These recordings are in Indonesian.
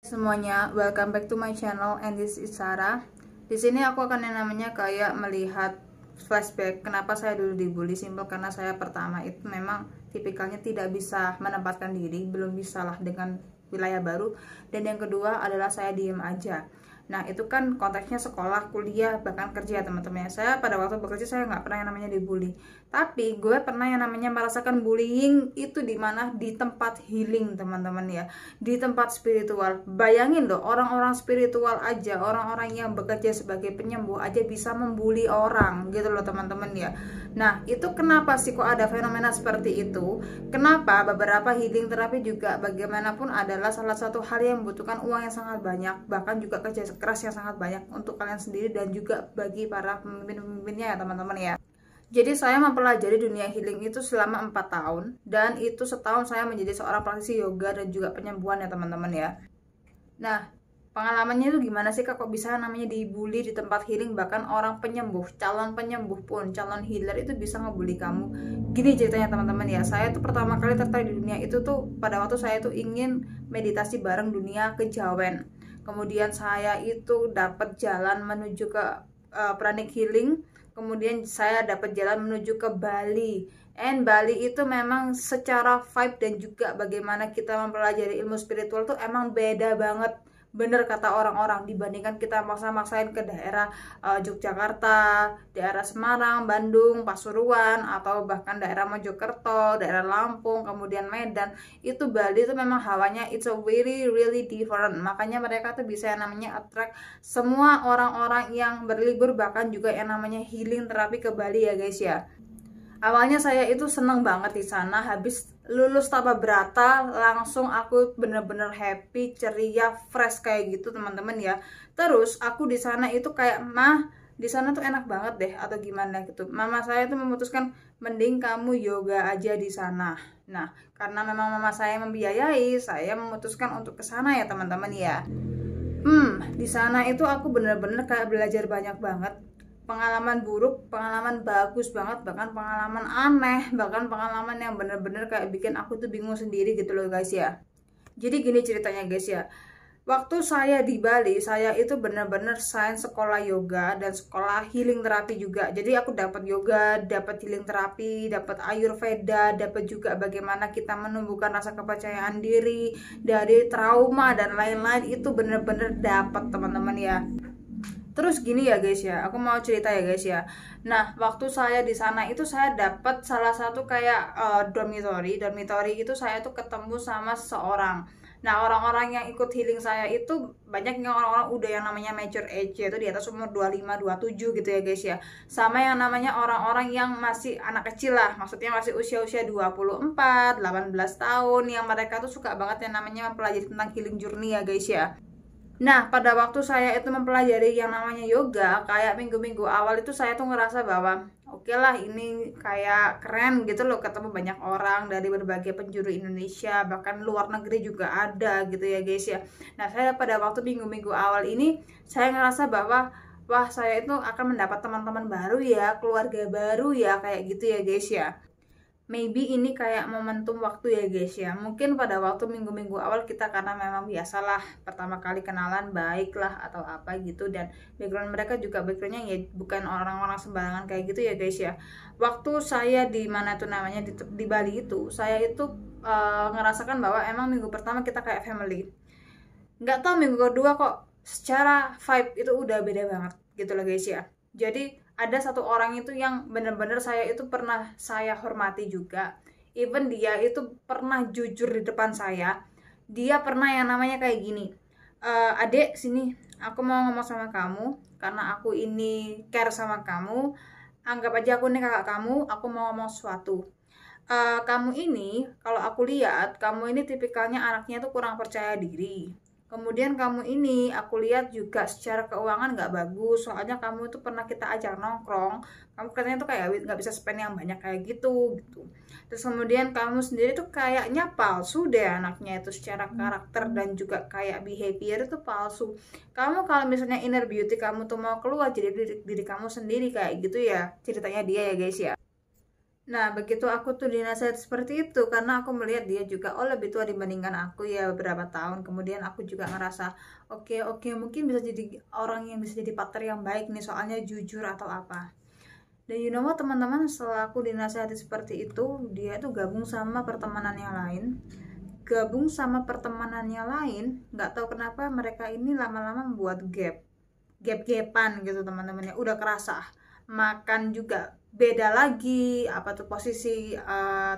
Semuanya, welcome back to my channel and this is Sarah. Di sini aku akan yang namanya kayak melihat flashback kenapa saya dulu dibully. Simple karena saya pertama itu memang tipikalnya tidak bisa menempatkan diri, belum bisa lah dengan wilayah baru. Dan yang kedua adalah saya diem aja. Nah itu kan konteksnya sekolah, kuliah, bahkan kerja teman-teman. Saya pada waktu bekerja saya nggak pernah yang namanya dibully. Tapi gue pernah yang namanya merasakan bullying itu di mana di tempat healing teman-teman ya, di tempat spiritual. Bayangin loh, orang-orang spiritual aja, orang-orang yang bekerja sebagai penyembuh aja bisa membuli orang gitu loh teman-teman ya. Nah itu kenapa sih kok ada fenomena seperti itu? Kenapa beberapa healing terapi juga bagaimanapun adalah salah satu hal yang membutuhkan uang yang sangat banyak, bahkan juga kerja keras yang sangat banyak untuk kalian sendiri dan juga bagi para pemimpin-pemimpinnya ya teman-teman ya. Jadi saya mempelajari dunia healing itu selama 4 tahun dan itu setahun saya menjadi seorang praktisi yoga dan juga penyembuhan ya teman-teman ya. Nah, pengalamannya itu gimana sih kak kok bisa namanya dibully di tempat healing, bahkan orang penyembuh, calon penyembuh pun, calon healer itu bisa ngebully kamu. Gini ceritanya teman-teman ya, saya tuh pertama kali tertarik di dunia itu tuh pada waktu saya tuh ingin meditasi bareng dunia kejawen. Kemudian saya itu dapat jalan menuju ke pranic healing. Kemudian saya dapat jalan menuju ke Bali. And Bali itu memang secara vibe dan juga bagaimana kita mempelajari ilmu spiritual tuh emang beda banget. Bener kata orang-orang, dibandingkan kita maksa-maksain ke daerah Yogyakarta, daerah Semarang, Bandung, Pasuruan, atau bahkan daerah Mojokerto, daerah Lampung, kemudian Medan. Itu Bali itu memang hawanya it's a very really different. Makanya mereka tuh bisa yang namanya attract semua orang-orang yang berlibur, bahkan juga yang namanya healing terapi ke Bali ya guys ya. Awalnya saya itu seneng banget di sana, habis lulus Taba Brata langsung aku bener-bener happy, ceria, fresh kayak gitu teman-teman ya. Terus aku di sana itu kayak di sana tuh enak banget deh atau gimana gitu. Mama saya tuh memutuskan mending kamu yoga aja di sana. Nah, karena memang mama saya membiayai, saya memutuskan untuk ke sana ya teman-teman ya. Di sana itu aku bener-bener kayak belajar banyak banget. Pengalaman buruk, pengalaman bagus banget, bahkan pengalaman aneh, bahkan pengalaman yang bener-bener kayak bikin aku tuh bingung sendiri gitu loh guys ya. Jadi gini ceritanya guys ya, waktu saya di Bali, saya itu bener-bener sains sekolah yoga dan sekolah healing terapi juga. Jadi aku dapat yoga, dapat healing terapi, dapat ayurveda, dapat juga bagaimana kita menumbuhkan rasa kepercayaan diri dari trauma dan lain-lain. Itu bener-bener dapat teman-teman ya. Terus gini ya guys ya, aku mau cerita ya guys ya. Nah, waktu saya di sana itu saya dapat salah satu kayak dormitory itu saya tuh ketemu sama seseorang. Nah, orang-orang yang ikut healing saya itu banyak yang orang-orang udah yang namanya mature age, yaitu di atas umur 25, 27 gitu ya guys ya. Sama yang namanya orang-orang yang masih anak kecil lah, maksudnya masih usia-usia 24, 18 tahun, yang mereka tuh suka banget yang namanya mempelajari tentang healing journey ya guys ya. Nah, pada waktu saya itu mempelajari yang namanya yoga, kayak minggu-minggu awal itu saya tuh ngerasa bahwa oke lah ini kayak keren gitu loh, ketemu banyak orang dari berbagai penjuru Indonesia, bahkan luar negeri juga ada gitu ya guys ya. Nah, saya pada waktu minggu-minggu awal ini, saya ngerasa bahwa wah saya itu akan mendapat teman-teman baru ya, keluarga baru ya, kayak gitu ya guys ya. Maybe ini kayak momentum waktu ya guys ya. Mungkin pada waktu minggu-minggu awal kita karena memang biasalah pertama kali kenalan baik lah atau apa gitu, dan background mereka juga backgroundnya ya bukan orang-orang sembarangan kayak gitu ya guys ya. Waktu saya di mana tuh namanya di Bali itu, saya itu ngerasakan bahwa emang minggu pertama kita kayak family. Nggak tahu minggu kedua kok secara vibe itu udah beda banget gitu loh guys ya. Jadi ada satu orang itu yang bener-bener saya itu pernah saya hormati juga. Even dia itu pernah jujur di depan saya. Dia pernah yang namanya kayak gini, adek sini, aku mau ngomong sama kamu karena aku ini care sama kamu. Anggap aja aku ini kakak kamu, aku mau ngomong sesuatu. Kamu ini kalau aku lihat kamu ini tipikalnya anaknya tuh kurang percaya diri. Kemudian kamu ini aku lihat juga secara keuangan nggak bagus, soalnya kamu itu pernah kita ajak nongkrong, kamu katanya tuh kayak nggak bisa spend yang banyak kayak gitu. Terus kemudian kamu sendiri tuh kayaknya palsu deh anaknya itu, secara karakter dan juga kayak behavior itu palsu. Kamu kalau misalnya inner beauty kamu tuh mau keluar jadi diri kamu sendiri kayak gitu ya, ceritanya dia ya guys ya. Nah, begitu aku tuh dinasihat seperti itu, karena aku melihat dia juga oh lebih tua dibandingkan aku ya beberapa tahun. Kemudian aku juga ngerasa oke oke mungkin bisa jadi orang yang bisa jadi partner yang baik nih soalnya jujur atau apa. Dan you know what teman-teman, setelah aku dinasihati seperti itu, dia tuh gabung sama pertemanan yang lain. Gabung sama pertemanan yang lain, nggak tahu kenapa mereka ini lama-lama membuat gap-gapan gitu teman-teman ya. Udah kerasa makan juga beda lagi apa tuh posisi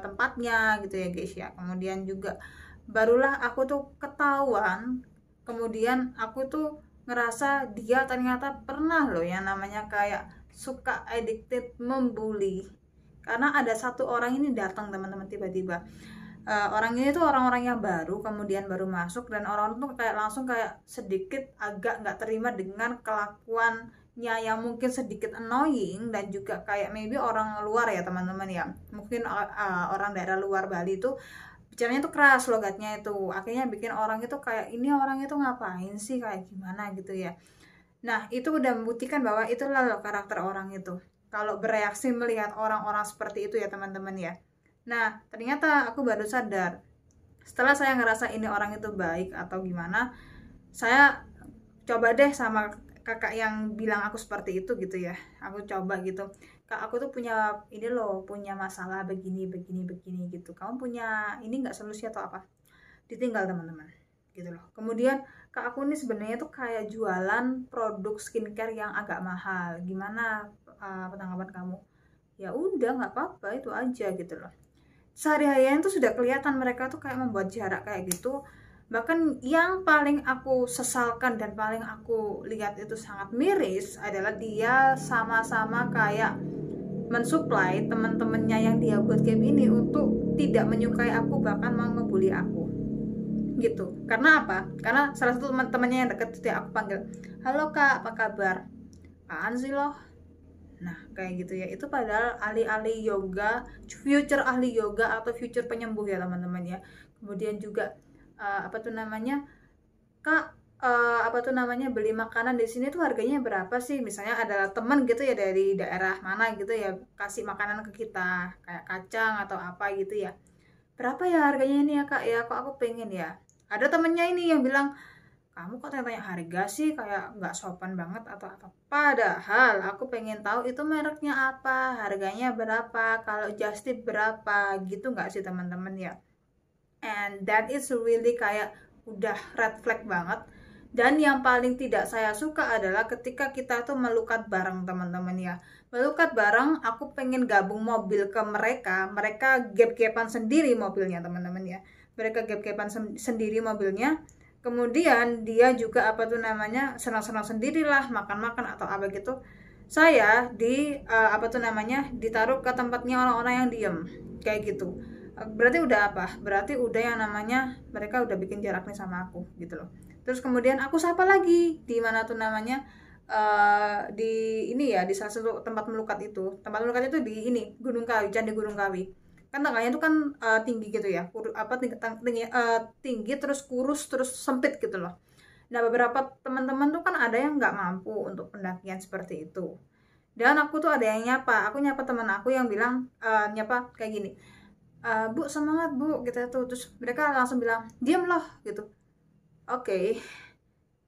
tempatnya gitu ya guys ya. Kemudian juga barulah aku tuh ketahuan, kemudian aku tuh ngerasa dia ternyata pernah loh yang namanya kayak suka addicted membuli. Karena ada satu orang ini datang teman-teman tiba-tiba, orang ini tuh orang-orang yang baru kemudian baru masuk, dan orang tuh kayak langsung kayak sedikit agak nggak terima dengan kelakuannya yang mungkin sedikit annoying, dan juga kayak maybe orang luar ya teman-teman ya, mungkin orang daerah luar Bali tuh bicaranya tuh keras logatnya itu, akhirnya bikin orang itu kayak ini orang itu ngapain sih kayak gimana gitu ya. Nah itu udah membuktikan bahwa itulah loh karakter orang itu, kalau bereaksi melihat orang-orang seperti itu ya teman-teman ya. Nah, ternyata aku baru sadar setelah saya ngerasa ini orang itu baik atau gimana, saya coba deh sama kakak yang bilang aku seperti itu gitu ya. Aku coba gitu. Kak, aku tuh punya ini loh, punya masalah begini, begini, begini gitu. Kamu punya ini nggak solusi atau apa? Ditinggal teman-teman gitu loh. Kemudian kak aku ini sebenarnya tuh kayak jualan produk skincare yang agak mahal. Gimana tanggapan kamu? Ya udah nggak apa-apa itu aja gitu loh. Sehari-harian tuh sudah kelihatan mereka tuh kayak membuat jarak kayak gitu. Bahkan yang paling aku sesalkan dan paling aku lihat itu sangat miris adalah dia sama-sama kayak mensuplai teman-temannya yang dia buat game ini untuk tidak menyukai aku, bahkan mau ngebully aku gitu. Karena apa? Karena salah satu teman-temannya yang deket itu aku panggil, halo kak apa kabar, apaan sih loh. Nah, kayak gitu ya. Itu padahal ahli-ahli yoga, future ahli yoga atau future penyembuh ya, teman-teman ya. Kemudian juga apa tuh namanya? Kak, apa tuh namanya? Beli makanan di sini tuh harganya berapa sih? Misalnya ada teman gitu ya dari daerah mana gitu ya, kasih makanan ke kita, kayak kacang atau apa gitu ya. Berapa ya harganya ini ya, Kak? Ya, kok aku pengen ya. Ada temennya ini yang bilang, kamu kok tanya harga sih, kayak nggak sopan banget atau apa. Padahal aku pengen tahu itu mereknya apa, harganya berapa, kalau just tip berapa gitu nggak sih teman-teman ya. And that is really kayak udah red flag banget. Dan yang paling tidak saya suka adalah ketika kita tuh melukat bareng teman-teman ya. Melukat bareng, aku pengen gabung mobil ke mereka, mereka gap-gapan sendiri mobilnya teman-teman ya. Mereka gap-gapan sendiri mobilnya. Kemudian dia juga apa tuh namanya senang-senang sendirilah, makan-makan atau apa gitu. Saya apa tuh namanya ditaruh ke tempatnya orang-orang yang diem kayak gitu. Berarti udah apa? Berarti udah yang namanya mereka udah bikin jarak nih sama aku gitu loh. Terus kemudian aku sapa lagi di mana tuh namanya di ini ya, di salah satu tempat melukat itu. Tempat melukat itu di ini Gunung Kawi, Candi Gunung Kawi. Kan tangganya itu kan tinggi gitu ya, tinggi terus kurus terus sempit gitu loh. Nah beberapa teman-teman tuh kan ada yang nggak mampu untuk pendakian seperti itu, dan aku tuh ada yang nyapa, aku nyapa teman aku yang bilang nyapa kayak gini, bu semangat bu gitu tuh. Terus mereka langsung bilang diam loh gitu. Oke,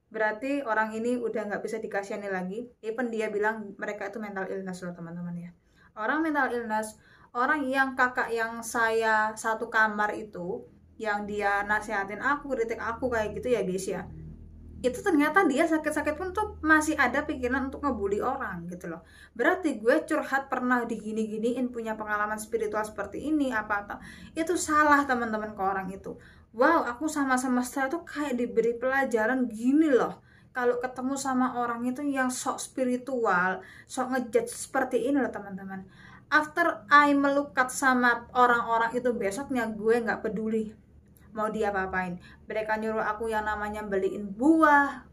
berarti orang ini udah nggak bisa dikasihani lagi. Even dia bilang mereka itu mental illness loh teman-teman ya. Orang mental illness, orang yang kakak yang saya satu kamar itu, yang dia nasihatin aku, kritik aku kayak gitu ya guys ya, itu ternyata dia sakit-sakit pun tuh masih ada pikiran untuk ngebully orang gitu loh. Berarti gue curhat pernah digini-giniin, punya pengalaman spiritual seperti ini apa itu salah teman-teman ke orang itu. Wow, aku sama semesta tuh kayak diberi pelajaran gini loh. Kalau ketemu sama orang itu yang sok spiritual, sok ngejudge seperti ini loh teman-teman. After I melukat sama orang-orang itu, besoknya gue nggak peduli mau dia apa-apain. Mereka nyuruh aku yang namanya beliin buah,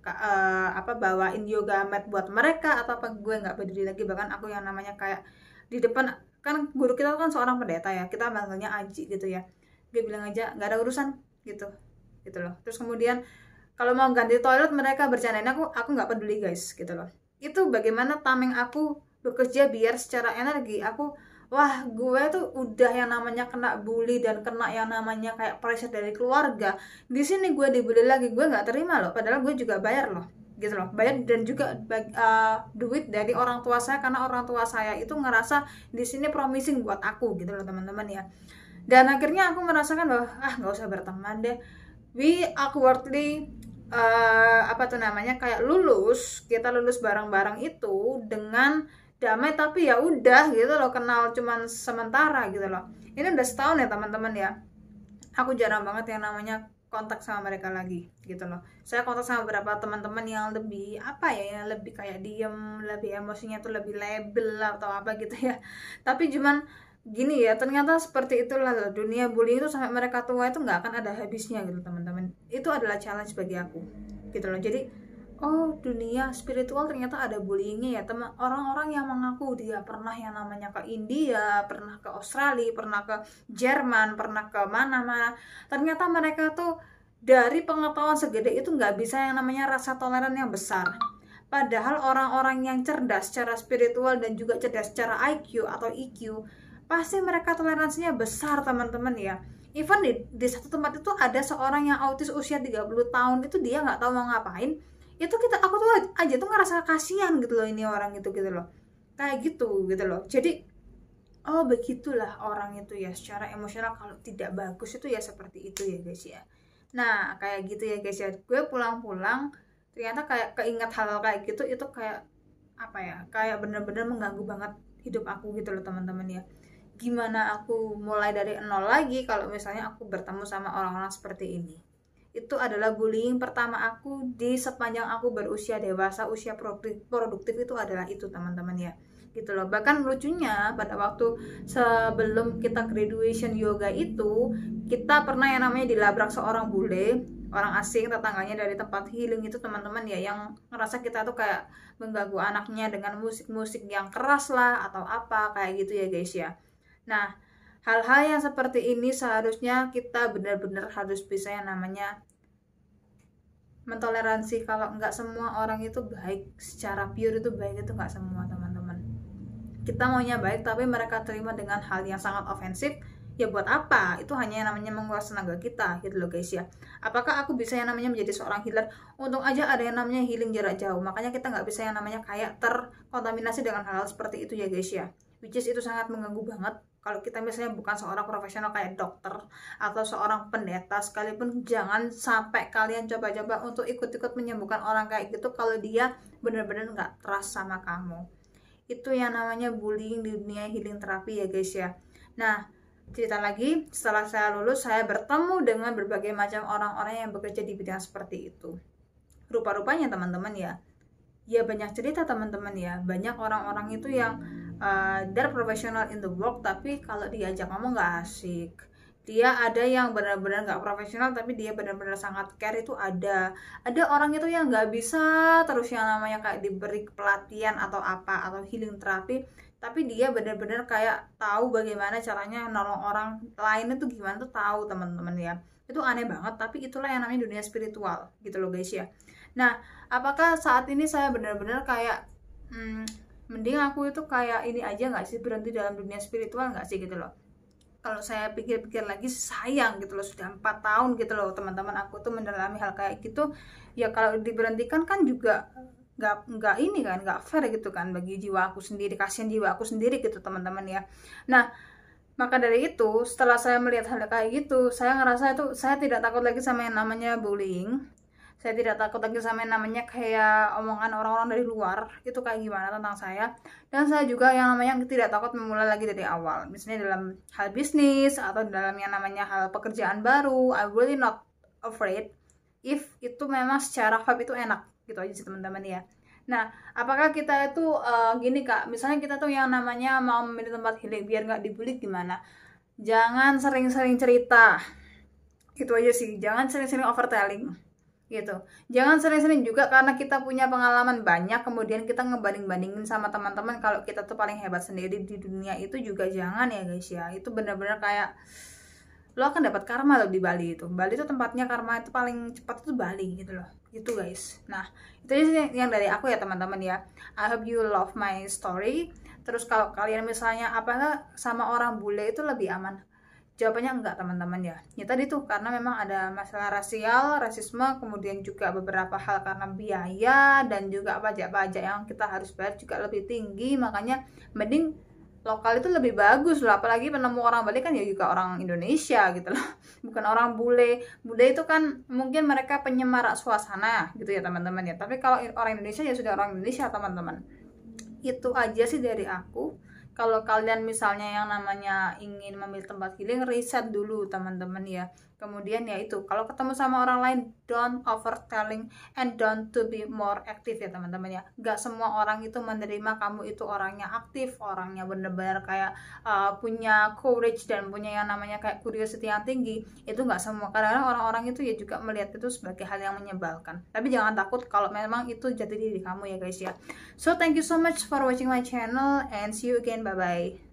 bawain yoga mat buat mereka atau apa, gue nggak peduli lagi. Bahkan aku yang namanya kayak di depan, kan guru kita kan seorang pendeta ya, kita manggilnya Aji gitu ya, gue bilang aja nggak ada urusan gitu loh. Terus kemudian kalau mau ganti toilet mereka bercandain aku nggak peduli guys gitu loh. Itu bagaimana tameng aku bekerja biar secara energi aku wah gue tuh udah yang namanya kena bully dan kena yang namanya kayak pressure dari keluarga, di sini gue dibully lagi, gue nggak terima loh, padahal gue juga bayar loh gitu loh, bayar dan juga duit dari orang tua saya, karena orang tua saya itu ngerasa di sini promising buat aku gitu loh teman-teman ya. Dan akhirnya aku merasakan bahwa nggak usah berteman deh, we awkwardly apa tuh namanya, kayak kita lulus bareng-bareng itu dengan damai, tapi ya udah gitu loh, kenal cuman sementara gitu loh. Ini udah setahun ya teman-teman ya, aku jarang banget yang namanya kontak sama mereka lagi gitu loh. Saya kontak sama beberapa teman-teman yang lebih apa ya, yang lebih kayak diem, lebih emosinya tuh lebih label atau apa gitu ya. Tapi cuman gini ya, ternyata seperti itulah loh, dunia bullying itu sampai mereka tua itu nggak akan ada habisnya gitu teman-teman. Itu adalah challenge bagi aku gitu loh. Jadi oh, dunia spiritual ternyata ada bullyingnya ya teman. Orang-orang yang mengaku dia pernah yang namanya ke India, pernah ke Australia, pernah ke Jerman, pernah ke mana-mana, ternyata mereka tuh dari pengetahuan segede itu nggak bisa yang namanya rasa toleran yang besar. Padahal orang-orang yang cerdas secara spiritual dan juga cerdas secara IQ atau EQ, pasti mereka toleransinya besar teman-teman ya. Even di satu tempat itu ada seorang yang autis usia 30 tahun, itu dia nggak tahu mau ngapain, itu aku tuh aja tuh ngerasa kasihan gitu loh, ini orang itu gitu loh, kayak gitu loh. Jadi oh begitulah orang itu ya, secara emosional kalau tidak bagus itu ya seperti itu ya guys ya. Nah kayak gitu ya guys ya, gue pulang-pulang ternyata kayak keinget hal-hal kayak gitu, itu kayak apa ya, kayak bener-bener mengganggu banget hidup aku gitu loh teman-teman ya. Gimana aku mulai dari nol lagi kalau misalnya aku bertemu sama orang-orang seperti ini. Itu adalah bullying pertama aku di sepanjang aku berusia dewasa, usia produktif itu adalah itu teman-teman ya gitu loh. Bahkan lucunya pada waktu sebelum kita graduation yoga itu, kita pernah yang namanya dilabrak seorang bule, orang asing, tetangganya dari tempat healing itu teman-teman ya, yang ngerasa kita tuh kayak mengganggu anaknya dengan musik-musik yang keras lah atau apa kayak gitu ya guys ya. Nah, hal-hal yang seperti ini seharusnya kita benar-benar harus bisa yang namanya mentoleransi. Kalau nggak semua orang itu baik, secara pure itu baik, itu nggak semua teman-teman. Kita maunya baik tapi mereka terima dengan hal yang sangat ofensif, ya buat apa? Itu hanya yang namanya menguras tenaga kita gitu loh guys ya. Apakah aku bisa yang namanya menjadi seorang healer? Untung aja ada yang namanya healing jarak jauh, makanya kita nggak bisa yang namanya kayak terkontaminasi dengan hal-hal seperti itu ya guys ya. Which is itu sangat mengganggu banget kalau kita misalnya bukan seorang profesional kayak dokter atau seorang pendeta sekalipun. Jangan sampai kalian coba-coba untuk ikut-ikut menyembuhkan orang kayak gitu kalau dia benar-benar nggak trust sama kamu. Itu yang namanya bullying di dunia healing terapi ya guys ya. Nah cerita lagi, setelah saya lulus saya bertemu dengan berbagai macam orang-orang yang bekerja di bidang seperti itu. Rupa-rupanya teman-teman ya, ya banyak cerita teman-teman ya, banyak orang-orang itu yang they're professional in the work, tapi kalau diajak ngomong nggak asik. Dia ada yang benar-benar nggak profesional tapi dia benar-benar sangat care, itu ada orang itu yang nggak bisa terus yang namanya kayak diberi pelatihan atau apa atau healing terapi, tapi dia benar-benar kayak tahu bagaimana caranya nolong orang lain itu gimana tuh tahu teman-teman ya. Itu aneh banget, tapi itulah yang namanya dunia spiritual gitu loh guys ya. Nah apakah saat ini saya benar-benar kayak mending aku itu kayak ini aja nggak sih, berhenti dalam dunia spiritual nggak sih gitu loh. Kalau saya pikir-pikir lagi sayang gitu loh, sudah 4 tahun gitu loh teman-teman aku tuh mendalami hal kayak gitu ya. Kalau diberhentikan kan juga nggak ini kan, nggak fair gitu kan bagi jiwa aku sendiri, kasihan jiwa aku sendiri gitu teman-teman ya. Nah maka dari itu setelah saya melihat hal kayak gitu, saya ngerasa itu saya tidak takut lagi sama yang namanya bullying. Saya tidak takut lagi sama yang namanya kayak omongan orang-orang dari luar itu kayak gimana tentang saya. Dan saya juga yang namanya tidak takut memulai lagi dari awal, misalnya dalam hal bisnis atau dalam yang namanya hal pekerjaan baru. I really not afraid if itu memang secara vibe itu enak gitu aja sih teman-teman ya. Nah apakah kita itu gini kak, misalnya kita tuh yang namanya mau memilih tempat healing biar nggak dibully, gimana? Jangan sering-sering cerita, itu aja sih. Jangan sering-sering overtelling gitu. Jangan sering-sering juga karena kita punya pengalaman banyak kemudian kita ngebanding-bandingin sama teman-teman kalau kita tuh paling hebat sendiri di dunia itu juga jangan ya guys ya. Itu benar-benar kayak lo akan dapat karma loh di Bali itu. Bali itu tempatnya karma itu paling cepat itu Bali gitu loh. Gitu guys. Nah, itu aja yang dari aku ya teman-teman ya. I hope you love my story. Terus kalau kalian misalnya apakah sama orang bule itu lebih aman? Jawabannya enggak teman-teman ya. Ya tadi tuh karena memang ada masalah rasial, rasisme, kemudian juga beberapa hal karena biaya dan juga pajak-pajak yang kita harus bayar juga lebih tinggi, makanya mending lokal itu lebih bagus loh. Apalagi penemu orang Bali kan ya juga orang Indonesia gitu loh, bukan orang bule. Bule itu kan mungkin mereka penyemarak suasana gitu ya teman-teman ya, tapi kalau orang Indonesia ya sudah orang Indonesia teman-teman. Itu aja sih dari aku. Kalau kalian misalnya yang namanya ingin memilih tempat healing, riset dulu teman-teman ya. Kemudian ya itu, kalau ketemu sama orang lain, don't overtelling and don't to be more active ya teman-teman ya. Gak semua orang itu menerima kamu itu orangnya aktif, orangnya bener-bener kayak punya courage dan punya yang namanya kayak curiosity yang tinggi. Itu gak semua, kadang-kadang orang-orang itu ya juga melihat itu sebagai hal yang menyebalkan. Tapi jangan takut kalau memang itu jati diri kamu ya guys ya. So thank you so much for watching my channel and see you again, bye bye.